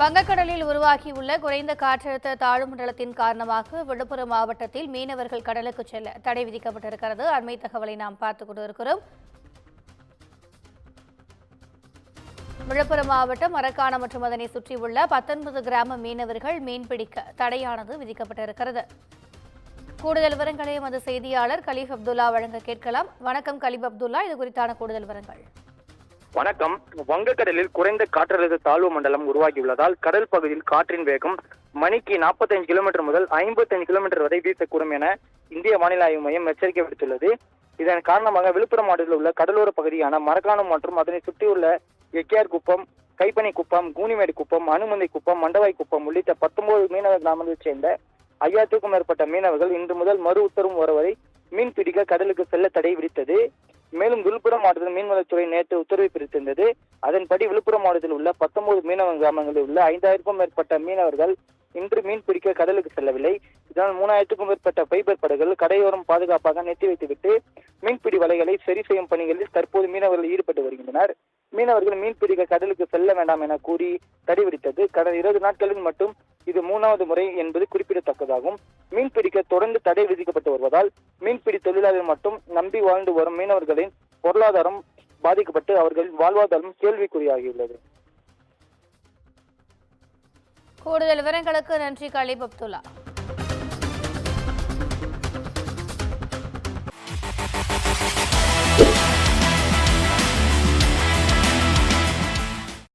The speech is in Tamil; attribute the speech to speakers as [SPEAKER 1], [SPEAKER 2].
[SPEAKER 1] வங்கக்கடலில் உருவாகியுள்ள குறைந்த காற்றழுத்த தாழ்வு மண்டலத்தின் காரணமாக விழுப்புரம் மாவட்டத்தில் மீனவர்கள் கடலுக்கு செல்ல தடை விதிக்கப்பட்டிருக்கிறது. அண்மை தகவலை நாம் பார்த்துக் கொண்டிருக்கிறோம். விழுப்புரம் மாவட்டம் மரக்காணம் மற்றும் அதனை சுற்றியுள்ள 19 கிராம மீனவர்கள் மீன்பிடிக்க தடையானது விதிக்கப்பட்டிருக்கிறது. கூடுதல் விவரங்களை எமது செய்தியாளர் கலீப் அப்துல்லா வழங்க கேட்கலாம். வணக்கம் கலீப் அப்துல்லா, இது குறித்தான கூடுதல் விவரங்கள்.
[SPEAKER 2] வணக்கம். வங்கக்கடலில் குறைந்த காற்றழுத்த தாழ்வு மண்டலம் உருவாகியுள்ளதால் கடல் பகுதியில் காற்றின் வேகம் மணிக்கு 45 கிலோமீட்டர் முதல் 55 கிலோமீட்டர் வரை வீசக்கூடும் என இந்திய வானிலை ஆய்வு மையம் எச்சரிக்கை விடுத்துள்ளது. இதன் காரணமாக விழுப்புரம் மாவட்டத்தில் உள்ள கடலோர பகுதியான மரக்காணம் மற்றும் அதனை சுற்றியுள்ள எக்கியார் குப்பம், கைப்பனி குப்பம், கூனிமேடு குப்பம், அனுமந்தை குப்பம், மண்டவாய் குப்பம் உள்ளிட்ட 19 மீனவ கிராமங்களைச் சேர்ந்த 5000க்கும் மேற்பட்ட மீனவர்கள் இன்று முதல் மறு உத்தரவு வரை மீன் பிடிக்க கடலுக்கு செல்ல தடை விதித்தது. மேலும் விழுப்புரம் மாவட்டத்தில் மீன்வளத்துறை நேற்று உத்தரவை பிறப்பித்திருந்தது. அதன்படி விழுப்புரம் மாவட்டத்தில் உள்ள 19 மீனவ கிராமங்களில் உள்ள 5000க்கும் மேற்பட்ட மீனவர்கள் இன்று மீன் பிடிக்க கடலுக்கு செல்லவில்லை. இதனால் 3000க்கும் மேற்பட்ட ஃபைபர் படகுகள் கரையோரம் பாதுகாப்பாக நிறுத்தி வைத்துவிட்டு மீன்பிடி வலைகளை சரி செய்யும் பணிகளில் தற்போது மீனவர்கள் ஈடுபட்டு வருகின்றனர். மீனவர்கள் மீன் பிடிக்க கடலுக்கு செல்ல வேண்டாம் என கூறி தடை விதித்தது. கடந்த 20 நாட்களில் மட்டும் இது 3வது முறை என்பது குறிப்பிடத்தக்கதாகும். மீன் பிடிக்க தொடர்ந்து தடை விதிக்கப்பட்டு வருவதால் மீன்பிடி தொழிலாளர்கள் மட்டும் நம்பி வாழ்ந்து வரும் மீனவர்களின் பொருளாதாரம் பாதிக்கப்பட்டு அவர்களின் வாழ்வாதாரம் கேள்விக்குறியாகியுள்ளது.
[SPEAKER 1] கூடுதல் விவரங்களுக்கு நன்றி கலீப் அப்துல்லா.